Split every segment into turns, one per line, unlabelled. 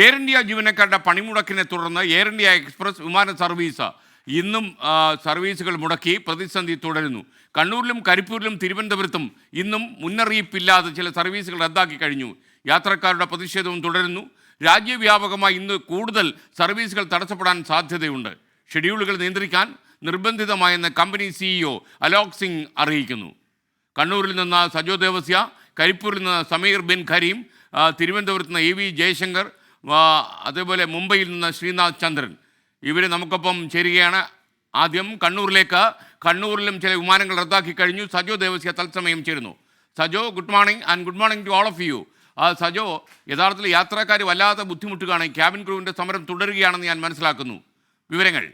Air India ജീവനക്കാരുടെ പണിമുടക്കിനെ തുടർന്ന് air India express വിമാന സർവീസ് ഇന്നും സർവീസുകൾ മുടക്കി പ്രതിസന്ധി തുടരുന്നു. കണ്ണൂരിലും കരിപ്പൂരിലും തിരുവനന്തപുരത്തും ഇന്നും മുന്നറിയിപ്പില്ലാതെ ചില സർവീസുകൾ റദ്ദാക്കി കഴിഞ്ഞു. യാത്രക്കാരുടെ പ്രതിഷേധവും തുടരുന്നു. രാജ്യവ്യാപകമായി ഇന്ന് കൂടുതൽ സർവീസുകൾ തടസ്സപ്പെടാൻ സാധ്യതയുണ്ട്. ഷെഡ്യൂളുകൾ നിയന്ത്രിക്കാൻ നിർബന്ധിതമായെന്ന് കമ്പനി CEO അലോക് സിംഗ് അറിയിക്കുന്നു. കണ്ണൂരിൽ നിന്ന് സജോ ദേവസ്യ, കരിപ്പൂരിൽ നിന്ന് സമീർ ബിൻ ഖരീം, തിരുവനന്തപുരത്ത് നിന്ന് AV ജയശങ്കർ, അതേപോലെ മുംബൈയിൽ നിന്ന് ശ്രീനാഥ് ചന്ദ്രൻ ഇവർ നമുക്കൊപ്പം ചേരുകയാണ്. ആദ്യം കണ്ണൂരിലും ചില വിമാനങ്ങൾ റദ്ദാക്കി കഴിഞ്ഞു. സജോ ദേവസ്യ തത്സമയം ചേരുന്നു. Sajo, good morning and good morning to all of you. Sajo, യഥാർത്ഥത്തിൽ യാത്രക്കാർ വല്ലാതെ ബുദ്ധിമുട്ടുകയാണ്. ക്യാബിൻ ക്രൂവിൻ്റെ സമരം തുടരുകയാണെന്ന് ഞാൻ മനസ്സിലാക്കുന്നു. വിവരങ്ങൾ.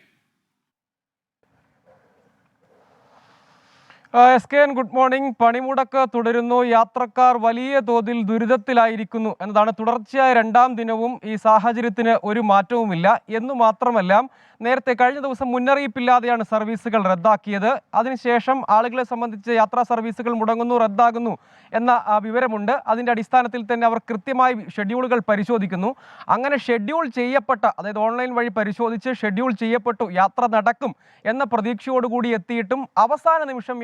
SKN good morning. പണിമുടക്ക് തുടരുന്നു. യാത്രക്കാർ വലിയ തോതിൽ ദുരിതത്തിലായിരിക്കുന്നു എന്നതാണ്. തുടർച്ചയായ രണ്ടാം ദിനവും ഈ സാഹചര്യത്തിന് ഒരു മാറ്റവുമില്ല. എന്നു മാത്രമല്ല, നേരത്തെ കഴിഞ്ഞ ദിവസം മുന്നറിയിപ്പില്ലാതെയാണ് സർവീസുകൾ റദ്ദാക്കിയത്. അതിനുശേഷം ആളുകളെ സംബന്ധിച്ച് യാത്രാ സർവീസുകൾ മുടങ്ങുന്നു, റദ്ദാകുന്നു എന്ന വിവരമുണ്ട്. അതിൻ്റെ അടിസ്ഥാനത്തിൽ തന്നെ അവർ കൃത്യമായി ഷെഡ്യൂളുകൾ പരിശോധിക്കുന്നു. അങ്ങനെ ഷെഡ്യൂൾ ചെയ്യപ്പെട്ട, അതായത് ഓൺലൈൻ വഴി പരിശോധിച്ച് ഷെഡ്യൂൾ ചെയ്യപ്പെട്ടു, യാത്ര നടക്കും എന്ന പ്രതീക്ഷയോടുകൂടി എത്തിയിട്ടും അവസാന നിമിഷം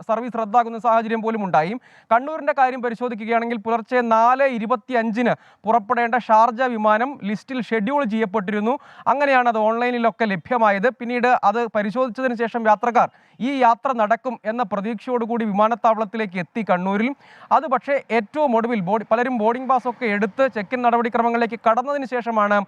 സർവീസ് റദ്ദാകുന്ന സാഹചര്യം പോലും ഉണ്ടായി. കണ്ണൂരിൻ്റെ കാര്യം പരിശോധിക്കുകയാണെങ്കിൽ പുലർച്ചെ 4:25 പുറപ്പെടേണ്ട ഷാർജ വിമാനം ലിസ്റ്റിൽ ഷെഡ്യൂൾ ചെയ്യപ്പെട്ടിരുന്നു. അങ്ങനെയാണ് അത് ഓൺലൈനിലൊക്കെ ലഭ്യമായത്. പിന്നീട് അത് പരിശോധിച്ചതിന് ശേഷം യാത്രക്കാർ ഈ യാത്ര നടക്കും എന്ന പ്രതീക്ഷയോടുകൂടി വിമാനത്താവളത്തിലേക്ക് എത്തി കണ്ണൂരിൽ. അത് പക്ഷേ ഏറ്റവും ഒടുവിൽ പലരും ബോർഡിംഗ് പാസൊക്കെ എടുത്ത് ചെക്ക് ഇൻ നടപടിക്രമങ്ങളിലേക്ക് കടന്നതിന് ശേഷമാണ്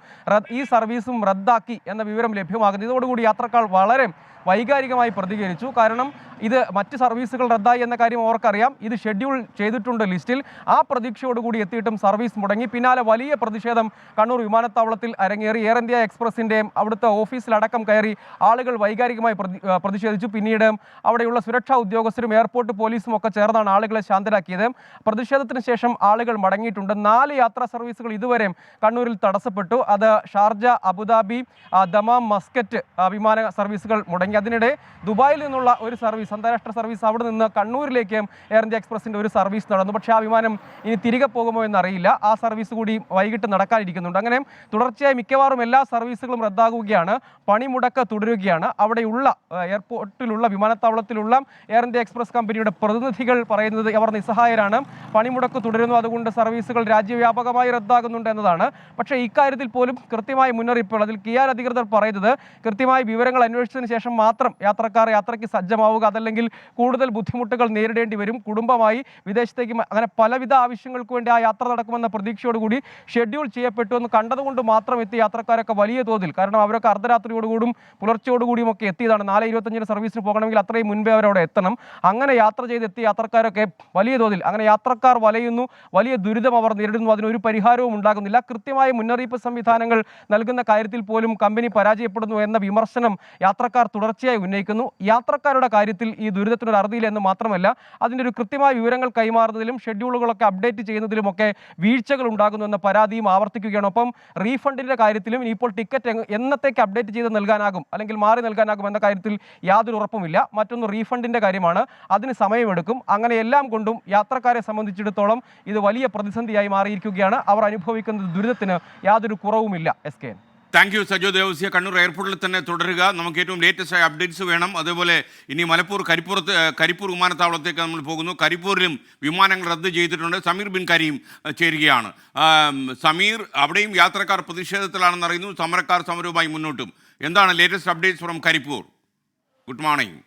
ഈ സർവീസും റദ്ദാക്കി എന്ന വിവരം ലഭ്യമാകുന്നത്. ഇതോടുകൂടി യാത്രക്കാർ വളരെ വൈകാരികമായി പ്രതികരിച്ചു. കാരണം ഇത് മറ്റ് സർവീസുകൾ റദ്ദായി എന്ന കാര്യം അവർക്കറിയാം. ഇത് ഷെഡ്യൂൾ ചെയ്തിട്ടുണ്ട് ലിസ്റ്റിൽ. ആ പ്രതീക്ഷയോടുകൂടി എത്തിയിട്ടും സർവീസ് മുടങ്ങി. പിന്നാലെ വലിയ പ്രതിഷേധം കണ്ണൂർ വിമാനത്താവളത്തിൽ അരങ്ങേറി. എയർ ഇന്ത്യ എക്സ്പ്രസിൻ്റെ അവിടുത്തെ ഓഫീസിലടക്കം കയറി ആളുകൾ വൈകാരികമായി പ്രതിഷേധിച്ചു. പിന്നീട് അവിടെയുള്ള സുരക്ഷാ ഉദ്യോഗസ്ഥരും എയർപോർട്ട് പോലീസും ഒക്കെ ചേർന്നാണ് ആളുകളെ ശാന്തരാക്കിയത്. പ്രതിഷേധത്തിന് ശേഷം ആളുകൾ മടങ്ങിയിട്ടുണ്ട്. 4 യാത്രാ സർവീസുകൾ ഇതുവരെ കണ്ണൂരിൽ തടസ്സപ്പെട്ടു. അത് ഷാർജ, അബുദാബി, ദമാം, മസ്കറ്റ് വിമാന സർവീസുകൾ മുടങ്ങി. അതിനിടെ ദുബായിൽ നിന്നുള്ള ഒരു സർവീസ്, അന്താരാഷ്ട്ര സർവീസ്, അവിടെ നിന്ന് കണ്ണൂരിലേക്ക് എയർ ഇന്ത്യ എക്സ്പ്രസിൻ്റെ ഒരു സർവീസ് നടന്നു. പക്ഷേ ആ വിമാനം ഇനി തിരികെ പോകുമോ എന്നറിയില്ല. ആ സർവീസ് കൂടി വൈകിട്ട് നടക്കാനിരിക്കുന്നുണ്ട്. അങ്ങനെ തുടർച്ചയായി മിക്കവാറും എല്ലാ സർവീസുകളും റദ്ദാകുകയാണ്. പണിമുടക്ക് തുടരുകയാണ്. അവിടെയുള്ള എയർപോർട്ടിലുള്ള വിമാനത്താവളത്തിലുള്ള എയർ ഇന്ത്യ എക്സ്പ്രസ് കമ്പനിയുടെ പ്രതിനിധികൾ പറയുന്നത് അവർ നിസ്സഹായരാണ്. പണിമുടക്ക് തുടരുന്നു, അതുകൊണ്ട് സർവീസുകൾ രാജ്യവ്യാപകമായി റദ്ദാകുന്നുണ്ട് എന്നതാണ്. പക്ഷേ ഇക്കാര്യത്തിൽ പോലും കൃത്യമായ മുന്നറിയിപ്പുകൾ, അതിൽ കിയാൽ അധികൃതർ പറയുന്നത് കൃത്യമായ വിവരങ്ങൾ അന്വേഷിച്ചതിന് ശേഷം മാത്രം യാത്രക്കാർ യാത്രയ്ക്ക് സജ്ജമാവുക, അതല്ലെങ്കിൽ കൂടുതൽ ബുദ്ധിമുട്ടുകൾ നേരിടേണ്ടി വരും. കുടുംബമായി വിദേശത്തേക്ക് അങ്ങനെ പലവിധ ആവശ്യങ്ങൾക്ക് വേണ്ടി ആ യാത്ര നടക്കുമെന്ന പ്രതീക്ഷയോടുകൂടി ഷെഡ്യൂൾ ചെയ്യപ്പെട്ടു എന്ന് കണ്ടതുകൊണ്ട് മാത്രം എത്തിയ യാത്രക്കാരൊക്കെ വലിയ തോതിൽ, കാരണം അവരൊക്കെ അർദ്ധരാത്രിയോടുകൂടും പുലർച്ചയോടുകൂടിയും ഒക്കെ എത്തിയതാണ്. 4:25 സർവീസിന് പോകണമെങ്കിൽ അത്രയും മുൻപേ അവരവിടെ എത്തണം. അങ്ങനെ യാത്ര ചെയ്തെത്തിയ യാത്രക്കാരൊക്കെ വലിയ തോതിൽ, അങ്ങനെ യാത്രക്കാർ വലയുന്നു, വലിയ ദുരിതം അവർ നേരിടുന്നു. അതിനൊരു പരിഹാരവും ഉണ്ടാകുന്നില്ല. കൃത്യമായ മുന്നറിയിപ്പ് സംവിധാനങ്ങൾ നൽകുന്ന കാര്യത്തിൽ പോലും കമ്പനി പരാജയപ്പെടുന്നു എന്ന വിമർശനം യാത്രക്കാർ തുടർച്ചയായി ഉന്നയിക്കുന്നു. യാത്രക്കാരുടെ കാര്യത്തിൽ ഈ ദുരിതത്തിനൊരു അറുതിയില്ല എന്ന് മാത്രമല്ല, അതിൻ്റെ ഒരു കൃത്യമായ വിവരങ്ങൾ കൈമാറുന്നതിലും ഷെഡ്യൂളുകളൊക്കെ അപ്ഡേറ്റ് ചെയ്യുന്നതിലുമൊക്കെ വീഴ്ചകൾ ഉണ്ടാകുന്നു എന്ന പരാതിയും ആവർത്തിക്കുകയാണ്. ഒപ്പം റീഫണ്ടിൻ്റെ കാര്യത്തിലും ഇനിയിപ്പോൾ ടിക്കറ്റ് എന്നത്തേക്ക് അപ്ഡേറ്റ് ചെയ്ത് നൽകാനാകും അല്ലെങ്കിൽ മാറി നൽകാനാകും എന്ന കാര്യത്തിൽ യാതൊരു ഉറപ്പുമില്ല. മറ്റൊന്ന് റീഫണ്ടിൻ്റെ കാര്യമാണ്. അതിന് സമയമെടുക്കും. അങ്ങനെ എല്ലാം കൊണ്ടും യാത്രക്കാരെ സംബന്ധിച്ചിടത്തോളം ഇത് വലിയ പ്രതിസന്ധിയായി മാറിയിരിക്കുകയാണ്. അവർ അനുഭവിക്കുന്ന ദുരിതത്തിന് യാതൊരു കുറവുമില്ല. SKN.
Thank you Sajo Devasya. Kannur എയർപോർട്ടിൽ തന്നെ തുടരുക. നമുക്ക് ഏറ്റവും ലേറ്റസ്റ്റ് ആയ അപ്ഡേറ്റ്സ് വേണം. അതേപോലെ ഇനി കരിപ്പൂർ വിമാനത്താവളത്തേക്ക് നമ്മൾ പോകുന്നു. കരിപ്പൂരിലും വിമാനങ്ങൾ റദ്ദ് ചെയ്തിട്ടുണ്ട്. സമീർ ബിൻ ഖരീം ചേരുകയാണ്. സമീർ, അവിടെയും യാത്രക്കാർ പ്രതിഷേധത്തിലാണെന്ന് അറിയുന്നു. സമരക്കാർ സമരവുമായി മുന്നോട്ടും. എന്താണ് latest updates from Karipur? Good morning.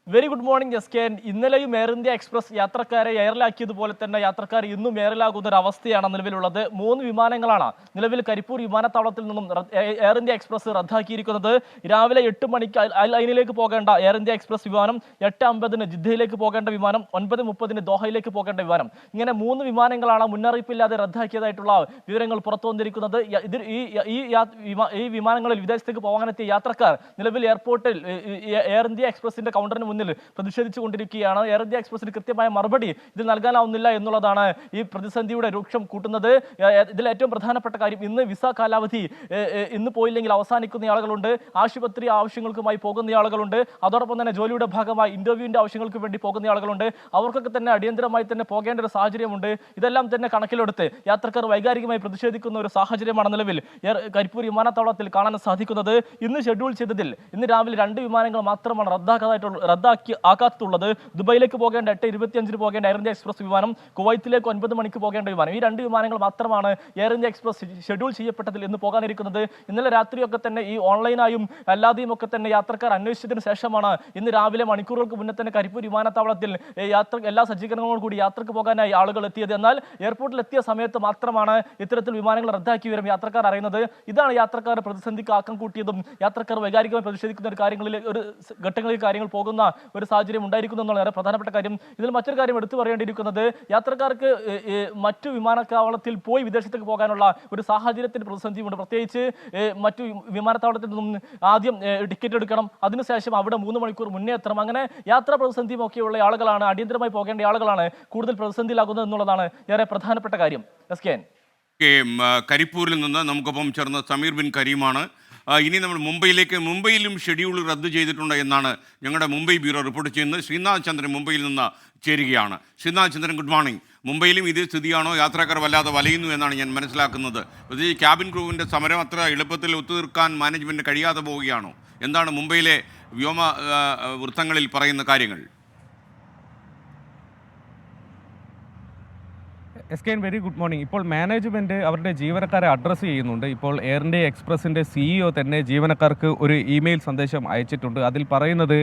Very good morning SKN. ഇന്നലെയും എയർ ഇന്ത്യ എക്സ്പ്രസ് യാത്രക്കാരെ എയറിലാക്കിയതുപോലെ തന്നെ യാത്രക്കാർ ഇന്നും എയറിലാകുന്ന ഒരു അവസ്ഥയാണ് നിലവിലുള്ളത്. 3 വിമാനങ്ങളാണ് നിലവിൽ കരിപ്പൂർ വിമാനത്താവളത്തിൽ നിന്നും എയർ ഇന്ത്യ എക്സ്പ്രസ് റദ്ദാക്കിയിരിക്കുന്നത്. രാവിലെ 8 മണിക്ക് ലൈനിലേക്ക് പോകേണ്ട എയർ ഇന്ത്യ എക്സ്പ്രസ് വിമാനം, 8:50 ജിദ്ദയിലേക്ക് പോകേണ്ട വിമാനം, 9:30 ദോഹയിലേക്ക് പോകേണ്ട വിമാനം, ഇങ്ങനെ 3 വിമാനങ്ങളാണ് മുന്നറിയിപ്പില്ലാതെ റദ്ദാക്കിയതായിട്ടുള്ള വിവരങ്ങൾ പുറത്തു വന്നിരിക്കുന്നത്. ഈ വിമാനങ്ങളിൽ വിദേശത്തേക്ക് പോകാനെത്തിയ യാത്രക്കാർ നിലവിൽ എയർപോർട്ടിൽ എയർ ഇന്ത്യ എക്സ്പ്രസിന്റെ കൗണ്ടറിന് മുന്നിൽ മുന്നിൽ പ്രതിഷേധിച്ചുകൊണ്ടിരിക്കുകയാണ്. എയർ ഇന്ത്യ എക്സ്പ്രസിന് കൃത്യമായ മറുപടി ഇതിൽ നൽകാനാവുന്നില്ല എന്നുള്ളതാണ് ഈ പ്രതിസന്ധിയുടെ രൂക്ഷം കൂട്ടുന്നത്. ഇതിൽ ഏറ്റവും പ്രധാനപ്പെട്ട കാര്യം, ഇന്ന് വിസ കാലാവധി ഇന്ന് പോയില്ലെങ്കിൽ അവസാനിക്കുന്ന ആളുകളുണ്ട്, ആശുപത്രി ആവശ്യങ്ങൾക്കുമായി പോകുന്ന ആളുകളുണ്ട്, അതോടൊപ്പം തന്നെ ജോലിയുടെ ഭാഗമായി ഇന്റർവ്യൂവിന്റെ ആവശ്യങ്ങൾക്ക് വേണ്ടി പോകുന്ന ആളുകളുണ്ട്. അവർക്കൊക്കെ തന്നെ അടിയന്തരമായി തന്നെ പോകേണ്ട ഒരു സാഹചര്യമുണ്ട്. ഇതെല്ലാം തന്നെ കണക്കിലെടുത്ത് യാത്രക്കാർ വൈകാരികമായി പ്രതിഷേധിക്കുന്ന ഒരു സാഹചര്യമാണ് നിലവിൽ കരിപ്പൂർ വിമാനത്താവളത്തിൽ കാണാൻ സാധിക്കുന്നത്. ഇന്ന് ഷെഡ്യൂൾ ചെയ്തതിൽ ഇന്ന് രാവിലെ 2 വിമാനങ്ങൾ മാത്രമാണ് ആക്കാത്തുള്ളത്. ദുബൈയിലേക്ക് പോകേണ്ട 8:25 പോകേണ്ട എയർ ഇന്ത്യ എക്സ്പ്രസ് വിമാനം, കുവൈത്തിലേക്ക് 9 മണിക്ക് പോകേണ്ട വിമാനം, ഈ 2 വിമാനങ്ങൾ മാത്രമാണ് എയർ ഇന്ത്യ എക്സ്പ്രസ് ഷെഡ്യൂൾ ചെയ്യപ്പെട്ടതിൽ ഇന്ന് പോകാനിരിക്കുന്നത്. ഇന്നലെ രാത്രിയൊക്കെ തന്നെ ഈ ഓൺലൈനായും അല്ലാതെയും ഒക്കെ തന്നെ യാത്രക്കാർ അന്വേഷിച്ചതിന് ശേഷമാണ് ഇന്ന് രാവിലെ മണിക്കൂറുകൾക്ക് മുന്നേ തന്നെ കരിപ്പൂർ വിമാനത്താവളത്തിൽ എല്ലാ സജ്ജീകരണങ്ങളോടും കൂടി യാത്രക്ക് പോകാനായി ആളുകൾ എത്തിയത്. എന്നാൽ എയർപോർട്ടിൽ എത്തിയ സമയത്ത് മാത്രമാണ് ഇത്തരത്തിൽ വിമാനങ്ങൾ റദ്ദാക്കി വരും യാത്രക്കാർ അറിയുന്നത്. ഇതാണ് യാത്രക്കാർ പ്രതിസന്ധിക്ക് ആക്കം കൂട്ടിയതും യാത്രക്കാർ വൈകാരികമായി പ്രതിഷേധിക്കുന്ന ഒരു ഘട്ടങ്ങളിൽ കാര്യങ്ങൾ പോകുന്ന ഒരു സാഹചര്യം ഉണ്ടായിരിക്കുന്നു എന്നുള്ള വളരെ പ്രധാനപ്പെട്ട കാര്യം. ഇതിൽ മറ്റൊരു കാര്യം എടുത്തു പറയേണ്ടിയിരിക്കുന്നത്, യാത്രക്കാർക്ക് മറ്റു വിമാനത്താവളത്തിൽ പോയി വിദേശത്തേക്ക് പോകാനുള്ള ഒരു സാഹചര്യത്തിന് പ്രതിസന്ധിയുണ്ട്. പ്രത്യേകിച്ച് മറ്റു വിമാനത്താവളത്തിൽ നിന്നും ആദ്യം ടിക്കറ്റ് എടുക്കണം, അതിനുശേഷം അവിടെ 3 മണിക്കൂർ മുന്നേ എത്തണം. അങ്ങനെ യാത്രാ പ്രതിസന്ധിയും ഒക്കെയുള്ള ആളുകളാണ്, അടിയന്തരമായി പോകേണ്ട ആളുകളാണ് കൂടുതൽ പ്രതിസന്ധിയിലാകുന്നത് എന്നുള്ളതാണ് ഏറെ പ്രധാനപ്പെട്ട കാര്യം.
കരിപ്പൂരിൽ നിന്ന് നമുക്കൊപ്പം ചേർന്ന സമീർ ബിൻ കരീമാണ്. ഇനി നമ്മൾ മുംബൈയിലും ഷെഡ്യൂൾ റദ്ദ് ചെയ്തിട്ടുണ്ട് എന്നാണ് ഞങ്ങളുടെ മുംബൈ ബ്യൂറോ റിപ്പോർട്ട് ചെയ്യുന്നത്. ശ്രീനാഥ് ചന്ദ്രൻ മുംബൈയിൽ നിന്ന് ചേരുകയാണ്. ശ്രീനാഥ് ചന്ദ്രൻ, ഗുഡ് മോർണിംഗ്. മുംബൈയിലും ഇതേ സ്ഥിതിയാണോ? യാത്രക്കാർ വല്ലാതെ വലയുന്നു എന്നാണ് ഞാൻ മനസ്സിലാക്കുന്നത്. പ്രത്യേകിച്ച് ക്യാബിൻ ക്രൂവിൻ്റെ സമരം അത്ര എളുപ്പത്തിൽ ഒത്തുതീർക്കാൻ മാനേജ്മെൻറ്റ് കഴിയാതെ പോവുകയാണോ? എന്താണ് മുംബൈയിലെ വ്യോമ വൃത്തങ്ങളിൽ പറയുന്ന കാര്യങ്ങൾ?
Very good morning. ഇപ്പോൾ മാനേജ്മെൻറ്റ് അവരുടെ ജീവനക്കാരെ അഡ്രസ്സ് ചെയ്യുന്നുണ്ട്. ഇപ്പോൾ എയർ ഇന്ത്യ എക്സ്പ്രസിൻ്റെ CEO തന്നെ ജീവനക്കാർക്ക് ഒരു ഇമെയിൽ സന്ദേശം അയച്ചിട്ടുണ്ട്. അതിൽ പറയുന്നത്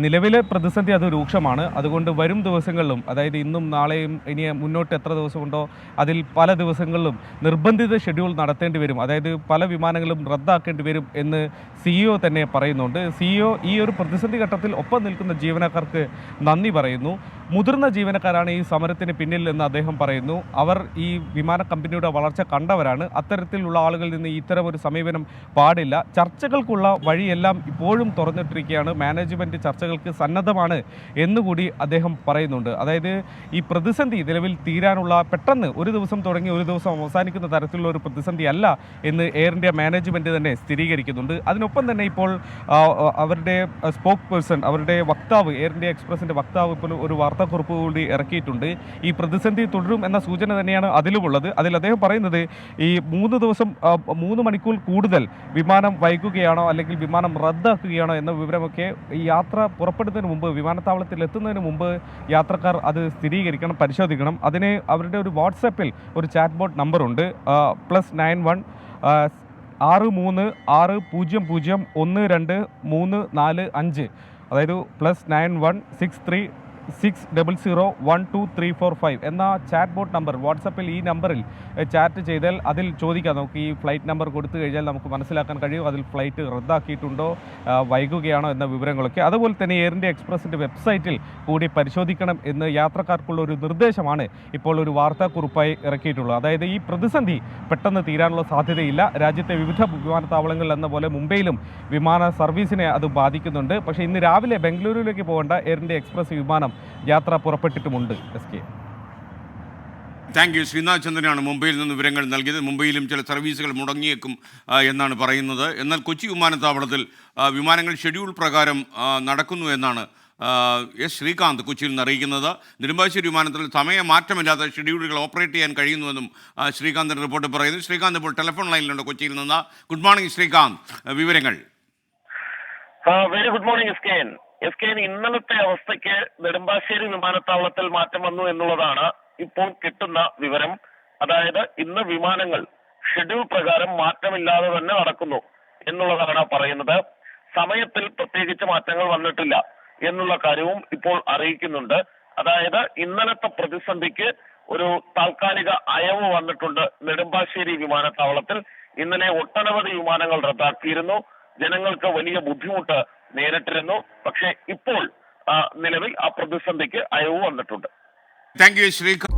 നിലവിലെ പ്രതിസന്ധി അത് രൂക്ഷമാണ്, അതുകൊണ്ട് വരും ദിവസങ്ങളിലും, അതായത് ഇന്നും നാളെയും ഇനി മുന്നോട്ട് എത്ര ദിവസമുണ്ടോ അതിൽ പല ദിവസങ്ങളിലും നിർബന്ധിത ഷെഡ്യൂൾ നടത്തേണ്ടി വരും, അതായത് പല വിമാനങ്ങളും റദ്ദാക്കേണ്ടി വരും എന്ന് CEO തന്നെ പറയുന്നുണ്ട്. CEO ഈ ഒരു പ്രതിസന്ധി ഘട്ടത്തിൽ ഒപ്പം നിൽക്കുന്ന ജീവനക്കാർക്ക് നന്ദി പറയുന്നു. മുതിർന്ന ജീവനക്കാരാണ് ഈ സമരത്തിന് പിന്നിൽ എന്ന് അദ്ദേഹം പറയുന്നു. അവർ ഈ വിമാന കമ്പനിയുടെ വളർച്ച കണ്ടവരാണ്. അത്തരത്തിലുള്ള ആളുകളിൽ നിന്ന് ഇത്തരം ഒരു സമീപനം പാടില്ല. ചർച്ചകൾക്കുള്ള വഴിയെല്ലാം ഇപ്പോഴും തുറന്നിട്ടിരിക്കുകയാണ്. മാനേജ്മെൻറ്റ് ചർച്ചകൾക്ക് സന്നദ്ധമാണ് എന്നുകൂടി അദ്ദേഹം പറയുന്നുണ്ട്. അതായത് ഈ പ്രതിസന്ധി നിലവിൽ തീരാനുള്ള, പെട്ടെന്ന് ഒരു ദിവസം തുടങ്ങി ഒരു ദിവസം അവസാനിക്കുന്ന തരത്തിലുള്ള ഒരു പ്രതിസന്ധി അല്ല എന്ന് എയർ ഇന്ത്യ മാനേജ്മെൻറ്റ് തന്നെ സ്ഥിരീകരിക്കുന്നുണ്ട്. അതിനൊപ്പം തന്നെ ഇപ്പോൾ അവരുടെ സ്പോക്ക് പേഴ്സൺ, അവരുടെ വക്താവ്, എയർ ഇന്ത്യ എക്സ്പ്രസിൻ്റെ വക്താവ് ഇപ്പോൾ ഒരു വാർത്താക്കുറിപ്പ് കൂടി ഇറക്കിയിട്ടുണ്ട്. ഈ പ്രതിസന്ധി തുടരും എന്ന സൂചന തന്നെയാണ് അതിലുമുള്ളത്. അതിൽ അദ്ദേഹം പറയുന്നത്, ഈ 3 ദിവസം 3 മണിക്കൂർ കൂടുതൽ വിമാനം വൈകുകയാണോ അല്ലെങ്കിൽ വിമാനം റദ്ദാക്കുകയാണോ എന്ന വിവരമൊക്കെ ഈ യാത്ര പുറപ്പെടുന്നതിന് മുമ്പ്, വിമാനത്താവളത്തിൽ എത്തുന്നതിന് മുമ്പ് യാത്രക്കാർ അത് സ്ഥിരീകരിക്കണം, പരിശോധിക്കണം. അതിന് അവരുടെ ഒരു വാട്സാപ്പിൽ ഒരു ചാറ്റ് ബോട്ട് നമ്പറുണ്ട്, +91 6306001235, അതായത് +91 6360012345 എന്ന ചാറ്റ് ബോട്ട് നമ്പർ. വാട്സപ്പിൽ ഈ നമ്പറിൽ ചാറ്റ് ചെയ്താൽ അതിൽ ചോദിക്കാം, നമുക്ക് ഈ ഫ്ലൈറ്റ് നമ്പർ കൊടുത്തു കഴിഞ്ഞാൽ നമുക്ക് മനസ്സിലാക്കാൻ കഴിയും അതിൽ ഫ്ലൈറ്റ് റദ്ദാക്കിയിട്ടുണ്ടോ, വൈകുകയാണോ എന്ന വിവരങ്ങളൊക്കെ. അതുപോലെ തന്നെ എയർ ഇന്ത്യ എക്സ്പ്രസിൻ്റെ വെബ്സൈറ്റിൽ കൂടി പരിശോധിക്കണം എന്ന് യാത്രക്കാർക്കുള്ള ഒരു നിർദ്ദേശമാണ് ഇപ്പോൾ ഒരു വാർത്താക്കുറിപ്പായി ഇറക്കിയിട്ടുള്ളത്. അതായത് ഈ പ്രതിസന്ധി പെട്ടെന്ന് തീരാനുള്ള സാധ്യതയില്ല. രാജ്യത്തെ വിവിധ വിമാനത്താവളങ്ങളിൽ എന്ന പോലെ മുംബൈയിലും വിമാന സർവീസിനെ അത് ബാധിക്കുന്നുണ്ട്. പക്ഷേ ഇന്ന് രാവിലെ ബംഗളൂരുവിലേക്ക് പോകേണ്ട എയർ ഇന്ത്യ എക്സ്പ്രസ് വിമാനം യാത്ര പുറപ്പെട്ടിട്ടുമുണ്ട്.
Thank you. ശ്രീനാഥ് ചന്ദ്രനാണ് മുംബൈയിൽ നിന്ന് വിവരങ്ങൾ നൽകിയത്. മുംബൈയിലും ചില സർവീസുകൾ മുടങ്ങിയേക്കും എന്നാണ് പറയുന്നത്. എന്നാൽ കൊച്ചി വിമാനത്താവളത്തിൽ വിമാനങ്ങൾ ഷെഡ്യൂൾ പ്രകാരം നടക്കുന്നു എന്നാണ് ശ്രീകാന്ത് കൊച്ചിയിൽ നിന്ന് അറിയിക്കുന്നത്. നെടുമ്പാശ്ശേരി വിമാനത്തിൽ സമയമാറ്റമില്ലാത്ത ഷെഡ്യൂളുകൾ ഓപ്പറേറ്റ് ചെയ്യാൻ കഴിയുന്നുവെന്നും ശ്രീകാന്തിൻ്റെ റിപ്പോർട്ട് പറയുന്നു. ശ്രീകാന്ത് ഇപ്പോൾ ടെലിഫോൺ ലൈനിലുണ്ട് കൊച്ചിയിൽ നിന്ന്. ഗുഡ് മോർണിംഗ് ശ്രീകാന്ത്, വിവരങ്ങൾ.
വെരി ഗുഡ് മോർണിംഗ് എസ്കെൻ. ഇന്നലത്തെ അവസ്ഥയ്ക്ക് നെടുമ്പാശ്ശേരി വിമാനത്താവളത്തിൽ മാറ്റം വന്നു എന്നുള്ളതാണ് ഇപ്പോൾ കിട്ടുന്ന വിവരം. അതായത് ഇന്ന് വിമാനങ്ങൾ ഷെഡ്യൂൾ പ്രകാരം മാറ്റമില്ലാതെ തന്നെ നടക്കുന്നു എന്നുള്ളതാണ് പറയുന്നത്. സമയത്തിൽ പ്രത്യേകിച്ച് മാറ്റങ്ങൾ വന്നിട്ടില്ല എന്നുള്ള കാര്യവും ഇപ്പോൾ അറിയിക്കുന്നുണ്ട്. അതായത് ഇന്നലത്തെ പ്രതിസന്ധിക്ക് ഒരു താൽക്കാലിക അയവ് വന്നിട്ടുണ്ട് നെടുമ്പാശ്ശേരി വിമാനത്താവളത്തിൽ. ഇന്നലെ ഒട്ടനവധി വിമാനങ്ങൾ റദ്ദാക്കിയിരുന്നു, ജനങ്ങൾക്ക് വലിയ ബുദ്ധിമുട്ട് നേരിട്ടിരുന്നു. പക്ഷേ ഇപ്പോൾ നിലവിൽ ആ പ്രതിസന്ധിക്ക് അയവ് വന്നിട്ടുണ്ട്.
Thank you Srikanth.